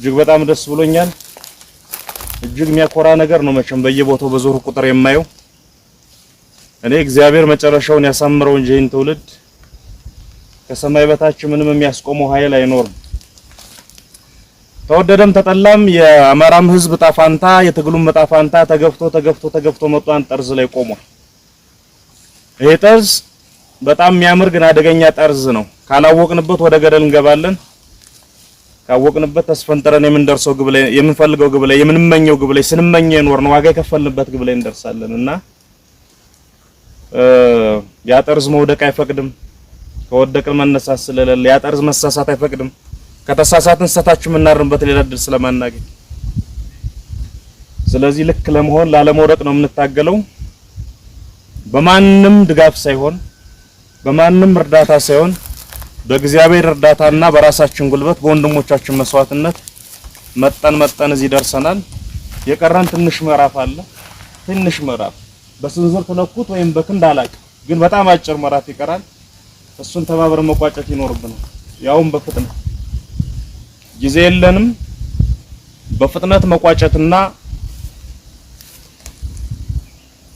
እጅግ በጣም ደስ ብሎኛል። እጅግ የሚያኮራ ነገር ነው መቼም በየቦታው በዞር ቁጥር የማየው። እኔ እግዚአብሔር መጨረሻውን ያሳምረው እንጂ ይህን ትውልድ ከሰማይ በታች ምንም የሚያስቆመው ኃይል አይኖርም። ተወደደም ተጠላም የአማራም ህዝብ ጣፋንታ የትግሉም ጣፋንታ ተገፍቶ መጥቷን ጠርዝ ላይ ቆሟል። ይሄ ጠርዝ በጣም የሚያምር ግን አደገኛ ጠርዝ ነው። ካላወቅንበት ወደ ገደል እንገባለን። ካወቅንበት ተስፈንጥረን የምንደርሰው ግብ ላይ የምንፈልገው ግብ ላይ የምንመኘው ግብ ላይ ስንመኘው የኖርነው ዋጋ የከፈልንበት ግብ ላይ እንደርሳለንና ያ ጠርዝ መውደቅ አይፈቅድም። ከወደቅን መነሳት ስለሌለ ያ ጠርዝ መሳሳት አይፈቅድም። ከተሳሳትን ሰታችሁ የምናርምበት ሌላ እድል ስለማናገኝ ስለዚህ ልክ ለመሆን ላለመውደቅ ነው የምንታገለው። በማንም ድጋፍ ሳይሆን በማንም እርዳታ ሳይሆን በእግዚአብሔር እርዳታና በራሳችን ጉልበት በወንድሞቻችን መስዋዕትነት መጠን እዚህ ደርሰናል። የቀረን ትንሽ ምዕራፍ አለ። ትንሽ ምዕራፍ በስንዝር ተለኩት ወይም በክንድ አላቅ ግን በጣም አጭር ምዕራፍ ይቀራል። እሱን ተባብረን መቋጨት ይኖርብናል። ያውም በፍጥነት ጊዜ የለንም። በፍጥነት መቋጨትና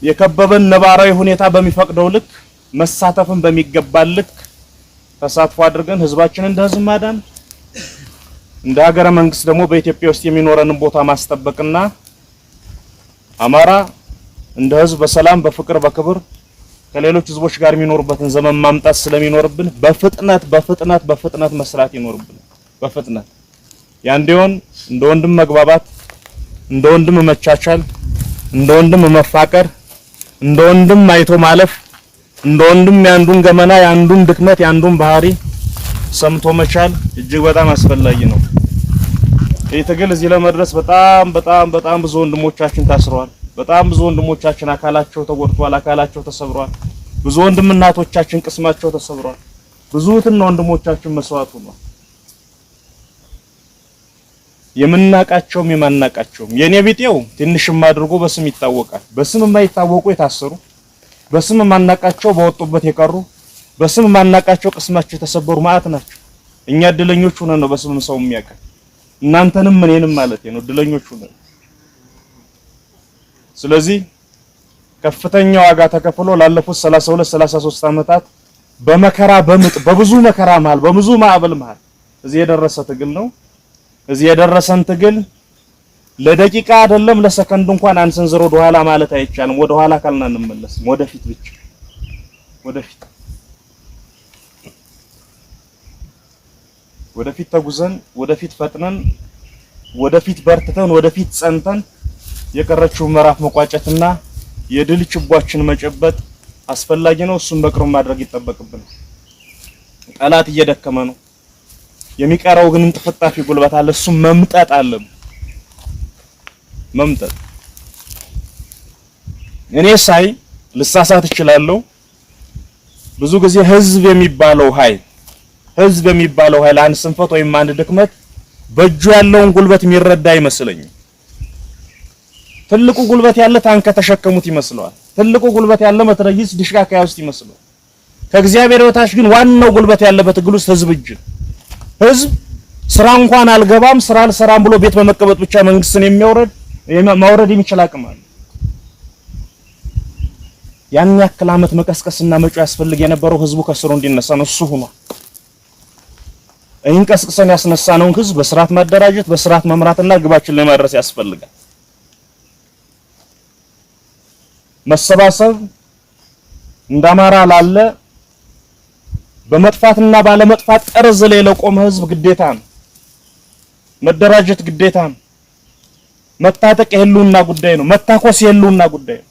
የከበበን ነባራዊ ሁኔታ በሚፈቅደው ልክ መሳተፍን በሚገባል ልክ ተሳትፎ አድርገን ህዝባችንን እንደ ህዝብ ማዳን እንደ ሀገረ መንግስት ደግሞ በኢትዮጵያ ውስጥ የሚኖረንን ቦታ ማስጠበቅና አማራ እንደ ህዝብ በሰላም በፍቅር በክብር ከሌሎች ህዝቦች ጋር የሚኖርበትን ዘመን ማምጣት ስለሚኖርብን በፍጥነት መስራት ይኖርብን። በፍጥነት ያንዴውን እንደ ወንድም መግባባት፣ እንደ ወንድም መቻቻል፣ እንደ ወንድም መፋቀር፣ እንደ ወንድም አይቶ ማለፍ፣ እንደ ወንድም ያንዱን ገመና ያንዱን ድክመት ያንዱን ባህሪ ሰምቶ መቻል እጅግ በጣም አስፈላጊ ነው። ይህ ትግል እዚህ ለመድረስ በጣም ብዙ ወንድሞቻችን ታስረዋል። በጣም ብዙ ወንድሞቻችን አካላቸው ተጎድቷል፣ አካላቸው ተሰብሯል። ብዙ ወንድም እናቶቻችን ቅስማቸው ተሰብሯል። ብዙ እህትና ወንድሞቻችን መስዋዕት ሆነዋል። የምናቃቸውም የማናቃቸውም የኔ ቢጤው ትንሽም አድርጎ በስም ይታወቃል። በስም የማይታወቁ የታሰሩ፣ በስም ማናቃቸው በወጡበት የቀሩ፣ በስም ማናቃቸው ቅስማቸው የተሰበሩ ማዕት ናቸው። እኛ እድለኞች ሆነን ነው በስም ሰው የሚያውቀን። እናንተንም እኔንም ማለት ነው እድለኞች ሆነን። ስለዚህ ከፍተኛ ዋጋ ተከፍሎ ላለፉት 32 33 አመታት በመከራ በምጥ በብዙ መከራ መሃል በብዙ ማዕበል መሃል እዚህ የደረሰ ትግል ነው። እዚህ የደረሰን ትግል ለደቂቃ አይደለም ለሰከንድ እንኳን አንሰንዝሮ ወደ ኋላ ማለት አይቻልም። ወደ ኋላ ካልና እንመለስም፣ ወደፊት ብቻ ወደፊት ተጉዘን ወደፊት ፈጥነን ወደፊት በርትተን ወደፊት ጸንተን የቀረችው ምዕራፍ መቋጨትና የድል ችቦችን መጨበጥ አስፈላጊ ነው። እሱን በቅርብ ማድረግ ይጠበቅብናል። ጠላት እየደከመ ነው። የሚቀረው ግን እንጥፍጣፊ ጉልበት አለ። እሱ መምጠጥ አለብን። መምጠጥ እኔ ሳይ ልሳሳት እችላለሁ። ብዙ ጊዜ ህዝብ የሚባለው ኃይል አንድ ስንፈት ወይም አንድ ድክመት በእጁ ያለውን ጉልበት የሚረዳ አይመስለኝም። ትልቁ ጉልበት ያለ ታንከ ተሸከሙት ይመስለዋል። ትልቁ ጉልበት ያለ መትረየስ ድሽቃ ከያውስት ይመስለዋል። ከእግዚአብሔር በታች ግን ዋናው ጉልበት ያለበት ትግል ውስጥ ህዝብ እጅ። ህዝብ ስራ እንኳን አልገባም ስራ አልሰራም ብሎ ቤት በመቀበጥ ብቻ መንግስትን ማውረድ የሚችል አቅም አለ። ያን ያክል አመት መቀስቀስና መጮህ ያስፈልግ የነበረው ህዝቡ ከስሩ እንዲነሳ ነው። እሱ ሆኗል። ይህን ቀስቅሰን ያስነሳነውን ህዝብ በስርዓት ማደራጀት በስርዓት መምራትና ግባችን ላይ ማድረስ ያስፈልጋል። መሰባሰብ እንዳማራ ላለ በመጥፋትና ባለመጥፋት ጠርዝ ላይ ለቆመ ህዝብ ግዴታ ነው። መደራጀት ግዴታ ነው። መታጠቅ የህልውና ጉዳይ ነው። መታኮስ የህልውና ጉዳይ ነው።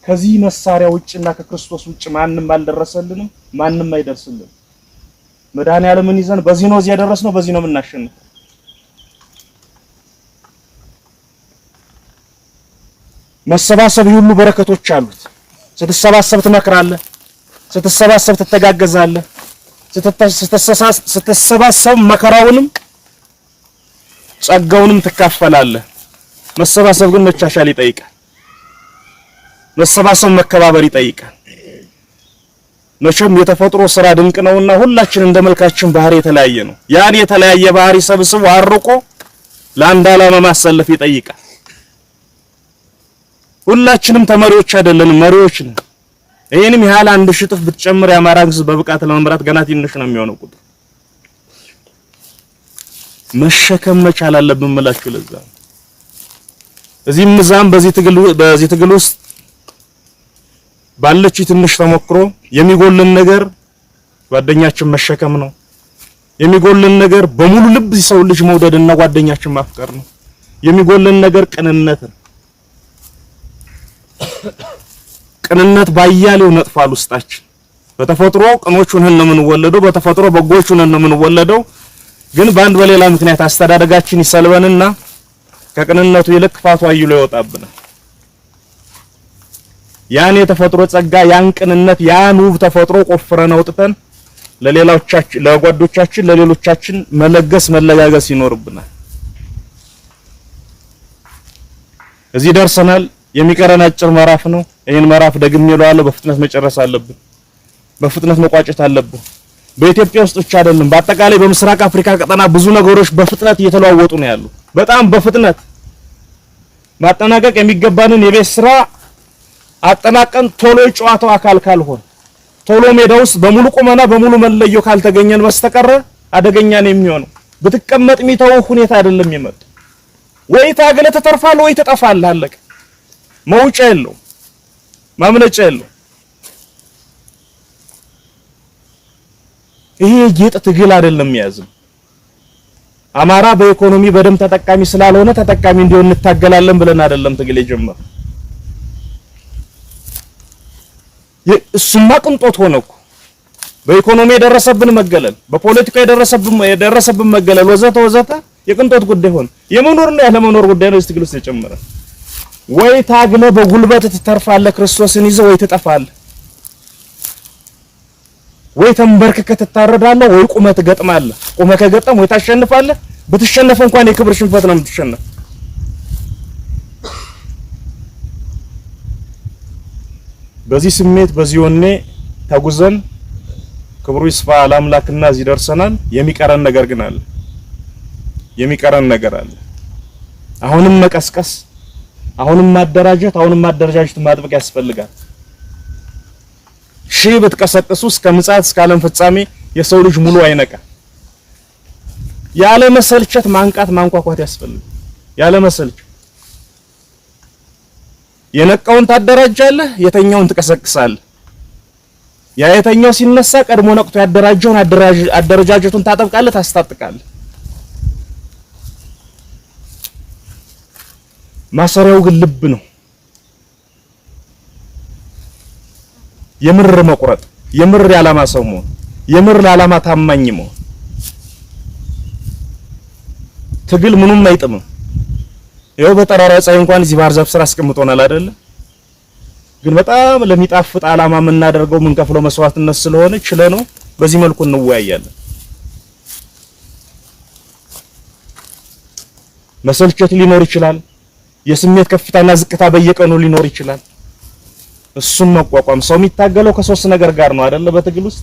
ከዚህ መሳሪያ ውጭና ከክርስቶስ ውጭ ማንም አልደረሰልንም፣ ማንም አይደርስልንም። መድኃኒዓለምን ይዘን በዚህ ነው እዚህ ያደረስነው፣ በዚህ ነው የምናሸንፈው። መሰባሰብ ሁሉ በረከቶች አሉት። ስትሰባሰብ ትመክራለህ፣ ስትሰባሰብ ትተጋገዛለህ፣ ስትሰባሰብ መከራውንም ጸጋውንም ትካፈላለህ። መሰባሰብ ግን መቻቻል ይጠይቃል። መሰባሰብ መከባበር ይጠይቃል። መቼም የተፈጥሮ ስራ ድንቅ ነውና ሁላችን እንደመልካችን ባህሪ የተለያየ ነው። ያን የተለያየ ባህሪ ሰብስቦ አርቆ ለአንድ ዓላማ ማሰለፍ ይጠይቃል። ሁላችንም ተመሪዎች አይደለንም፣ መሪዎች ነን። ይሄንም ያህል አንድ ሽጥፍ ብትጨምር የአማራ ሕዝብ በብቃት ለመምራት ገና ትንሽ ነው የሚሆነው ቁጥር። መሸከም መቻል አለብን እምላችሁ። ለዛ እዚህም እዛም በዚህ ትግል ውስጥ ባለች ትንሽ ተሞክሮ የሚጎልን ነገር ጓደኛችን መሸከም ነው። የሚጎልን ነገር በሙሉ ልብ ሰው ልጅ መውደድና ጓደኛችን ማፍቀር ነው። የሚጎልን ነገር ቅንነት ነው። ቅንነት ባያሌው ነጥፋል ውስጣችን። በተፈጥሮ ቅኖች ሆነን ነው የምንወለደው፣ በተፈጥሮ በጎች ሆነን ነው የምንወለደው። ግን በአንድ በሌላ ምክንያት አስተዳደጋችን ይሰልበንና ከቅንነቱ ይልቅ ክፋቱ አይሎ ይወጣብናል። ያን የተፈጥሮ ጸጋ፣ ያን ቅንነት፣ ያን ውብ ተፈጥሮ ቆፍረን አውጥተን ለሌሎቻችን፣ ለጓዶቻችን፣ ለሌሎቻችን መለገስ መለጋገስ ይኖርብናል። እዚህ ደርሰናል። የሚቀረን አጭር ምዕራፍ ነው። ይሄን ምዕራፍ ደግሜ እለዋለሁ፣ በፍጥነት መጨረስ አለብን። በፍጥነት መቋጨት አለብን። በኢትዮጵያ ውስጥ ብቻ አይደለም፣ በአጠቃላይ በምስራቅ አፍሪካ ቀጠና ብዙ ነገሮች በፍጥነት እየተለዋወጡ ነው ያሉ። በጣም በፍጥነት ማጠናቀቅ የሚገባንን የቤት ስራ አጠናቀን ቶሎ የጨዋታው አካል ካልሆን፣ ቶሎ ሜዳ ውስጥ በሙሉ ቁመና በሙሉ መለዮ ካልተገኘን በስተቀር አደገኛ ነው የሚሆነው። ብትቀመጥ የሚተው ሁኔታ አይደለም የሚመጣ። ወይ ታገለ ተተርፋለህ ወይ ተጠፋለህ። አለቀ። መውጫ የለው፣ ማምለጫ የለው። ይሄ ጌጥ ትግል አይደለም ያዝም። አማራ በኢኮኖሚ በደም ተጠቃሚ ስላልሆነ ተጠቃሚ እንዲሆን እንታገላለን ብለን አይደለም ትግል የጀመረው። እሱማ ቅንጦት ሆነ እኮ። በኢኮኖሚ የደረሰብን መገለል፣ በፖለቲካ የደረሰብን መገለል ወዘተ ወዘተ የቅንጦት ጉዳይ ሆነ። የመኖርና ያለመኖር ጉዳይ ነው። ትግል ውስጥ የጨመረ ወይ ታግለ በጉልበት ትተርፋለህ ክርስቶስን ይዘህ፣ ወይ ትጠፋለህ። ወይ ተንበርክከህ ትታረዳለህ፣ ወይ ቁመህ ትገጥማለህ። ቁመህ ከገጠም ወይ ታሸንፋለህ። ብትሸነፍ እንኳን የክብር ሽንፈት ነው የምትሸነፍ። በዚህ ስሜት በዚህ ወኔ ተጉዘን ክብሩ ይስፋ ለአምላክና እዚህ ደርሰናል። የሚቀረን ነገር ግን አለ። የሚቀረን ነገር አለ። አሁንም መቀስቀስ፣ አሁንም ማደራጀት፣ አሁንም ማደረጃጀት ማጥበቅ ያስፈልጋል። ሺህ ብትቀሰቅሱ እስከ ምጽአት እስከ ዓለም ፍጻሜ የሰው ልጅ ሙሉ አይነቃ። ያለ መሰልቸት ማንቃት ማንቋቋት ያስፈልጋል። ያለ መሰልቸት የነቃውን ታደራጃለህ፣ የተኛውን ትቀሰቅሳለህ። ያ የተኛው ሲነሳ ቀድሞ ነቅቶ ያደራጀውን አደረጃጀቱን ታጠብቃለህ፣ ታስታጥቃለህ። ማሰሪያው ግን ልብ ነው። የምር መቁረጥ፣ የምር የዓላማ ሰው መሆን፣ የምር ለዓላማ ታማኝ መሆን። ትግል ምኑም አይጥምም። ይኸው በጠራራ ፀሐይ እንኳን እዚህ ባህር ዛፍ ስራ አስቀምጦናል አይደለ? ግን በጣም ለሚጣፍጥ ዓላማ የምናደርገው የምንከፍለው መስዋዕትነት ስለሆነ ችለነው በዚህ መልኩ እንወያያለን። መሰልቸት ሊኖር ይችላል። የስሜት ከፍታና ዝቅታ በየቀኑ ሊኖር ይችላል። እሱን መቋቋም ሰው የሚታገለው ከሶስት ነገር ጋር ነው አይደለ? በትግል ውስጥ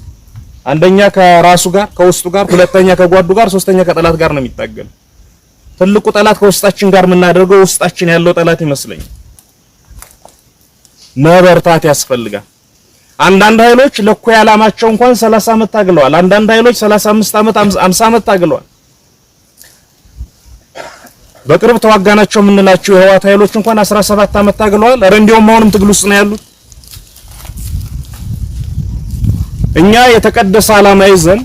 አንደኛ ከራሱ ጋር ከውስጡ ጋር፣ ሁለተኛ ከጓዱ ጋር፣ ሶስተኛ ከጠላት ጋር ነው የሚታገለው። ትልቁ ጠላት ከውስጣችን ጋር የምናደርገው ውስጣችን ያለው ጠላት ይመስለኛል። መበርታት ያስፈልጋል። አንዳንድ ኃይሎች ለእኩይ ዓላማቸው እንኳን 30 ዓመት ታግለዋል። አንዳንድ ኃይሎች 35 ዓመት 50 ዓመት ታግለዋል። በቅርብ ተዋጋናቸው የምንላቸው የህወሓት ኃይሎች እንኳን 17 ዓመት ታግለዋል። ኧረ እንዲያውም አሁንም ትግል ውስጥ ነው ያሉት። እኛ የተቀደሰ ዓላማ ይዘን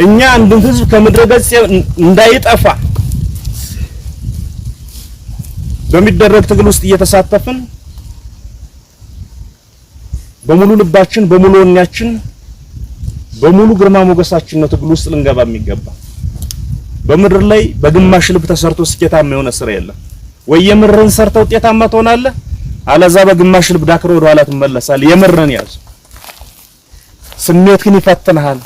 እኛ አንድን ህዝብ ከምድረ ገጽ እንዳይጠፋ በሚደረግ ትግል ውስጥ እየተሳተፍን በሙሉ ልባችን፣ በሙሉ ወኔያችን፣ በሙሉ ግርማ ሞገሳችን ነው ትግል ውስጥ ልንገባ የሚገባ። በምድር ላይ በግማሽ ልብ ተሰርቶ ስኬታማ የሆነ ስራ የለም። ወይ የምርን ሰርተው ውጤታማ ትሆናለህ፣ አለዛ በግማሽ ልብ ዳክሮ ወደ ኋላ ትመለሳለህ። የምርን ያዝ። ስሜት ግን ይፈትንሃል።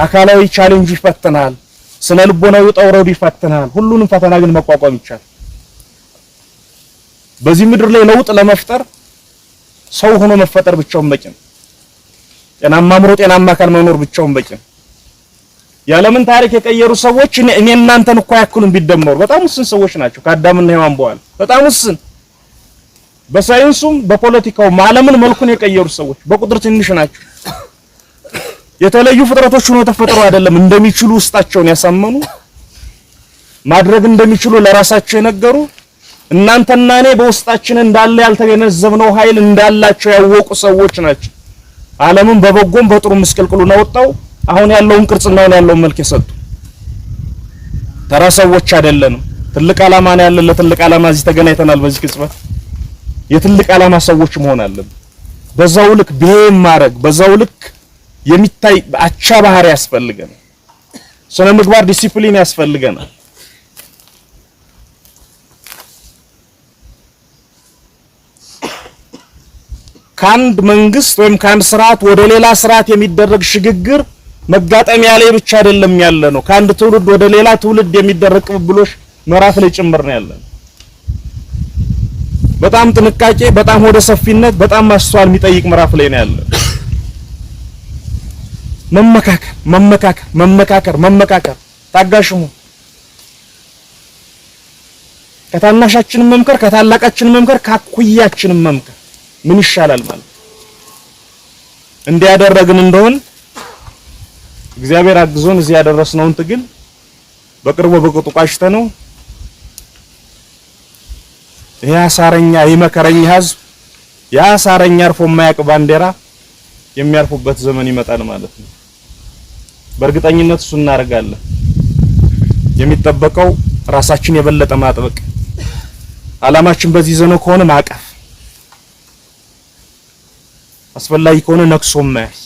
አካላዊ ቻሌንጅ ይፈትንሃል። ስነ ልቦናዊ ጠውረዱ ይፈትንሃል። ሁሉንም ፈተና ግን መቋቋም ይቻላል። በዚህ ምድር ላይ ለውጥ ለመፍጠር ሰው ሆኖ መፈጠር ብቻውን በቂ ነው። ጤናማ አእምሮ ጤናማ አካል መኖር ብቻውን በቂ ነው። የዓለምን ታሪክ የቀየሩ ሰዎች እኔ እናንተን እኮ ያክሉን ቢደመሩ በጣም ውስን ሰዎች ናቸው። ከአዳምና ሔዋን በኋላ በጣም ውስን፣ በሳይንሱም በፖለቲካውም ዓለምን መልኩን የቀየሩ ሰዎች በቁጥር ትንሽ ናቸው። የተለዩ ፍጥረቶች ሆነው ተፈጥረው አይደለም እንደሚችሉ ውስጣቸውን ያሳመኑ ማድረግ እንደሚችሉ ለራሳቸው የነገሩ እናንተና እኔ በውስጣችን እንዳለ ያልተገነዘብነው ኃይል እንዳላቸው ያወቁ ሰዎች ናቸው። ዓለምን በበጎም በጥሩ ምስቅልቅሉን አወጣው አሁን ያለውን ቅርጽና አሁን ያለውን መልክ የሰጡ ተራ ሰዎች አይደለንም። ትልቅ ዓላማ ነው ያለን። ለትልቅ ዓላማ እዚህ ተገናኝተናል። በዚህ ቅጽበት የትልቅ ዓላማ ሰዎች መሆን አለብን። በዛው ልክ ብሄም ማድረግ በዛው ልክ የሚታይ አቻ ባህሪ ያስፈልገናል። ስነ ምግባር ዲሲፕሊን ያስፈልገናል። ከአንድ መንግስት ወይም ከአንድ ስርዓት ወደ ሌላ ስርዓት የሚደረግ ሽግግር መጋጠሚያ ላይ ብቻ አይደለም ያለ ነው። ከአንድ ትውልድ ወደ ሌላ ትውልድ የሚደረግ ቅብብሎሽ ምዕራፍ ላይ ጭምር ነው ያለ ነው። በጣም ጥንቃቄ፣ በጣም ወደ ሰፊነት፣ በጣም ማስተዋል የሚጠይቅ ምዕራፍ ላይ ነው ያለ። መመካከር ታጋሽሙ ከታናሻችን መምከር፣ ከታላቃችን መምከር፣ ካኩያችን መምከር ምን ይሻላል ማለት እንዲያደረግን እንደሆን እግዚአብሔር አግዞን እዚህ ያደረስነውን ትግል በቅርቡ በቅጡ ቋጭተነው ይሄ አሳረኛ ይመከረኛ ህዝብ ያ አሳረኛ አርፎ የማያውቅ ባንዲራ የሚያርፉበት ዘመን ይመጣል ማለት ነው። በእርግጠኝነት እሱ እናደርጋለን። የሚጠበቀው ራሳችን የበለጠ ማጥበቅ፣ አላማችን በዚህ ዘመን ከሆነ ማቀፍ፣ አስፈላጊ ከሆነ ነክሶ መያዝ፣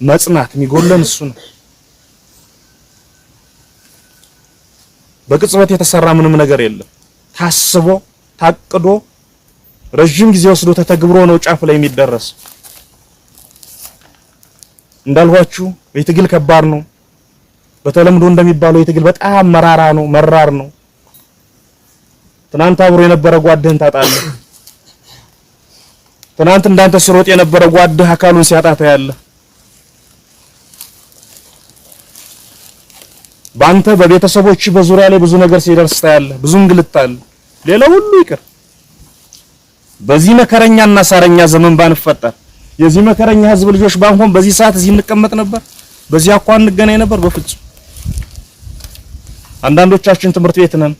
መጽናት የሚጎለን እሱ ነው። በቅጽበት የተሰራ ምንም ነገር የለም። ታስቦ ታቅዶ ረጅም ጊዜ ወስዶ ተተግብሮ ነው ጫፍ ላይ የሚደረስ። እንዳልኋችሁ የትግል ከባድ ነው። በተለምዶ እንደሚባለው የትግል በጣም መራር ነው። ትናንት አብሮ የነበረ ጓድህን ታጣለህ። ትናንት እንዳንተ ሲሮጥ የነበረ ጓድህ አካሉን ሲያጣ ታያለህ። ባንተ በቤተሰቦች በዙሪያ ላይ ብዙ ነገር ሲደርስ ታያለህ። ብዙ እንግልት አለ። ሌላው ሁሉ ይቅር። በዚህ መከረኛና ሳረኛ ዘመን ባንፈጠር የዚህ መከረኛ ህዝብ ልጆች ባንሆን በዚህ ሰዓት እዚህ እንቀመጥ ነበር? በዚህ አኳን እንገናኝ ነበር? በፍጹም። አንዳንዶቻችን ትምህርት ቤት ነን፣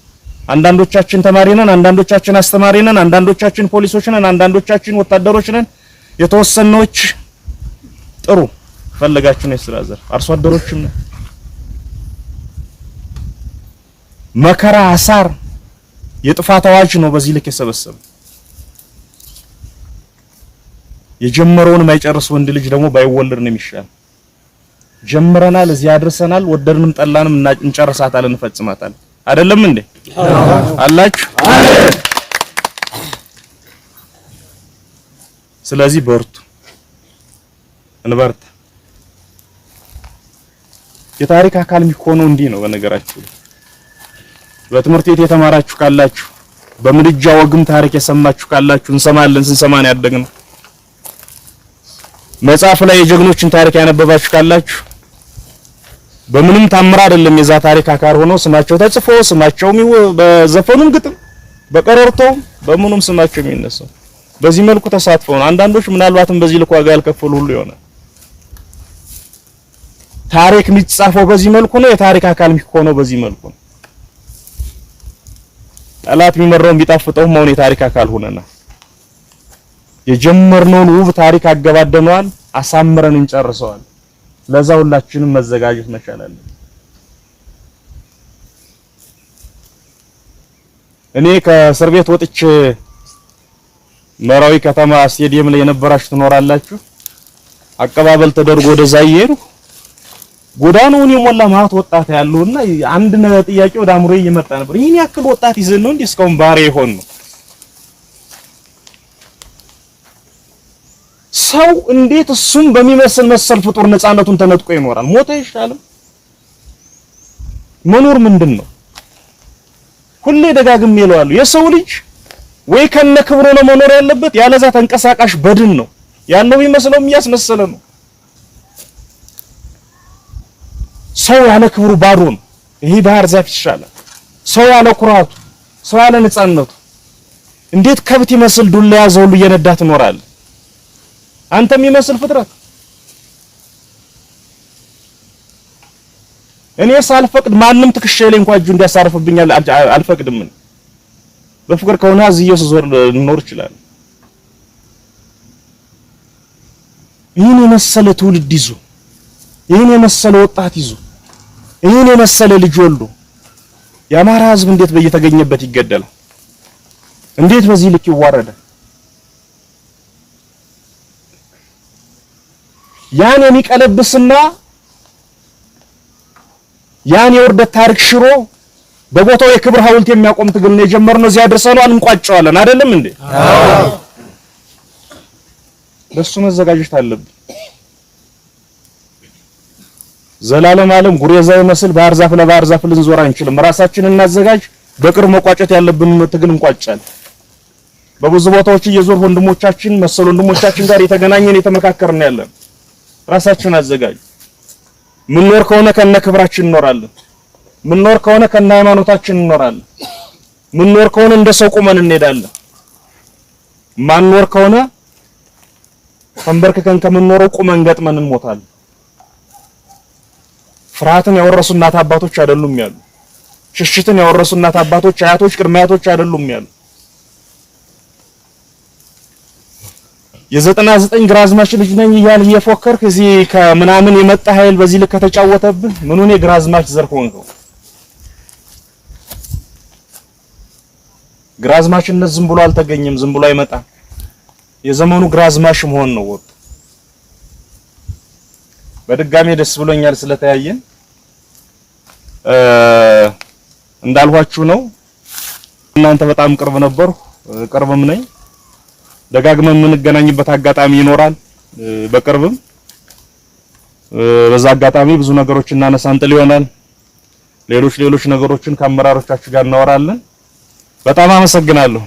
አንዳንዶቻችን ተማሪ ነን፣ አንዳንዶቻችን አስተማሪ ነን፣ አንዳንዶቻችን ፖሊሶች ነን፣ አንዳንዶቻችን ወታደሮች ነን። የተወሰነዎች ጥሩ ፈለጋችሁ ነው የሥራ ዘርፍ አርሶ አደሮችም ነን። መከራ አሳር የጥፋት አዋጅ ነው በዚህ ልክ የሰበሰበ። የጀመረውን ማይጨርስ ወንድ ልጅ ደግሞ ባይወለድ ነው የሚሻል። ጀምረናል፣ እዚህ አድርሰናል፣ ወደድንም ጠላንም እንጨርሳታለን፣ እንፈጽማታለን። አይደለም እንዴ? አላችሁ። ስለዚህ በርቱ፣ እንበርታ። የታሪክ አካል የሚሆነው እንዲህ ነው። በነገራችሁ በትምህርት ቤት የተማራችሁ ካላችሁ፣ በምድጃ ወግም ታሪክ የሰማችሁ ካላችሁ፣ እንሰማለን፣ ስንሰማ ነው ያደግነው። መጽሐፍ ላይ የጀግኖችን ታሪክ ያነበባችሁ ካላችሁ በምንም ታምራ አይደለም የዛ ታሪክ አካል ሆኖ ስማቸው ተጽፎ ስማቸውም በዘፈኑም ግጥም በቀረርቶው በምኑም ስማቸው የሚነሳው በዚህ መልኩ ተሳትፈው ነው። አንዳንዶች ምናልባትም በዚህ ልክ ዋጋ ያልከፈሉ ሁሉ ይሆናል። ታሪክ የሚጻፈው በዚህ መልኩ ነው። የታሪክ አካል የሚሆነው በዚህ መልኩ ነው። ጠላት የሚመራውን ቢጣፍጠው ማውን የታሪክ አካል ሆነና የጀመርነውን ውብ ታሪክ አገባደነዋል፣ አሳምረን እንጨርሰዋል። ለዛ ሁላችንም መዘጋጀት መቻል አለብን። እኔ ከእስር ቤት ወጥቼ መራዊ ከተማ ስቴዲየም ላይ የነበራችሁ ትኖራላችሁ። አቀባበል ተደርጎ ወደዛ እየሄድኩ ጎዳናውን የሞላ ማት ወጣት ያለውና አንድ ጥያቄ ወደ አእምሮዬ እየመጣ ነበር። ይሄን ያክል ወጣት ይዘን ነው እንዴ እስካሁን ባሪያ ይሆን ነው? ሰው እንዴት እሱም በሚመስል መሰል ፍጡር ነፃነቱን ተነጥቆ ይኖራል? ሞተ ይሻላል። መኖር ምንድነው? ሁሌ ደጋግሜ እለዋለሁ። የሰው ልጅ ወይ ከነ ክብሩ ነው መኖር ያለበት፣ ያለዛ ተንቀሳቃሽ በድን ነው ያለው ቢመስለውም እያስመሰለ ነው። ሰው ያለ ክብሩ ባዶ ነው። ይሄ ባህር ዛፍ ይሻላል። ሰው ያለ ኩራቱ፣ ሰው ያለ ነፃነቱ እንዴት ከብት ይመስል ዱላ ያዘው ሁሉ እየነዳ ትኖራለህ? አንተ የሚመስል ፍጥረት እኔ ሳልፈቅድ ማንም ትከሻዬ ላይ እንኳን እጁ እንዲያሳርፍብኝ አልፈቅድም። በፍቅር ከሆነ አዝየው ዞር ልኖር ይችላል። ይህን የመሰለ ትውልድ ይዞ ይህን የመሰለ ወጣት ይዞ ይህን የመሰለ ልጅ ወልዶ የአማራ ሕዝብ እንዴት በየተገኘበት ይገደላል? እንዴት በዚህ ልክ ይዋረዳል? ያን የሚቀለብስና ያን የውርደት ታሪክ ሽሮ በቦታው የክብር ሐውልት የሚያቆም ትግል ነው የጀመርነው። እዚያ ደርሰናል፣ እንቋጨዋለን። አይደለም እንዴ? አዎ። ለሱ መዘጋጀት አለብን። ዘላለም ዓለም ጉሬዛ ይመስል ባህር ዛፍ ለባህር ዛፍ ልንዞር አንችልም። ራሳችንን እናዘጋጅ። በቅርብ መቋጨት ያለብን ትግል እንቋጫለን። በብዙ ቦታዎች እየዞር ወንድሞቻችን መሰል ወንድሞቻችን ጋር የተገናኘን የተመካከርን ያለን ራሳችንን አዘጋጅ። ምን ኖር ከሆነ ከነ ክብራችን እንኖራለን። ምን ኖር ከሆነ ከነ ሃይማኖታችን እንኖራለን። ምን ኖር ከሆነ እንደ ሰው ቁመን እንሄዳለን። ማን ኖር ከሆነ ተንበርክከን ከምንኖረው ቁመን ገጥመን እንሞታለን። ፍርሃትን ያወረሱ እናት አባቶች አይደሉም ያሉ። ሽሽትን ያወረሱ እናት አባቶች፣ አያቶች፣ ቅድመ አያቶች አይደሉም ያሉ። የ99 ግራዝማች ልጅ ነኝ እያል እየፎከርክ እዚህ ከምናምን የመጣ ኃይል በዚህ ልክ ከተጫወተብህ ምኑን የግራዝማች ዘር ሆንከው? ግራዝማችነት ዝም ብሎ አልተገኘም፣ ዝም ብሎ አይመጣም። የዘመኑ ግራዝማች መሆን ነው ወጥ። በድጋሜ ደስ ብሎኛል ስለተያየን። እንዳልኋችሁ ነው እናንተ በጣም ቅርብ ነበርኩ፣ ቅርብም ነኝ። ደጋግመን የምንገናኝበት አጋጣሚ ይኖራል። በቅርብም በዛ አጋጣሚ ብዙ ነገሮች እናነሳንጥል ይሆናል። ሌሎች ነገሮችን ከአመራሮቻችሁ ጋር እናወራለን። በጣም አመሰግናለሁ።